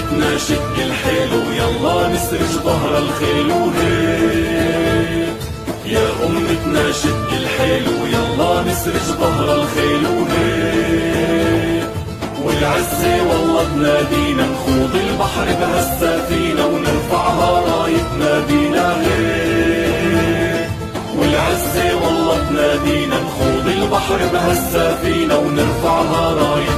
أمتنا شد الحيل ويلا نسرج ظهر الخيل وهيك. يا أمتنا شد الحيل ويلا نسرج ظهر الخيل وهيك. والعزة والله تنادينا نخوض البحر بهالسفينة ونرفعها رايتنا بينا هيك. والعزة والله تنادينا نخوض البحر بهالسفينة ونرفعها رايتنا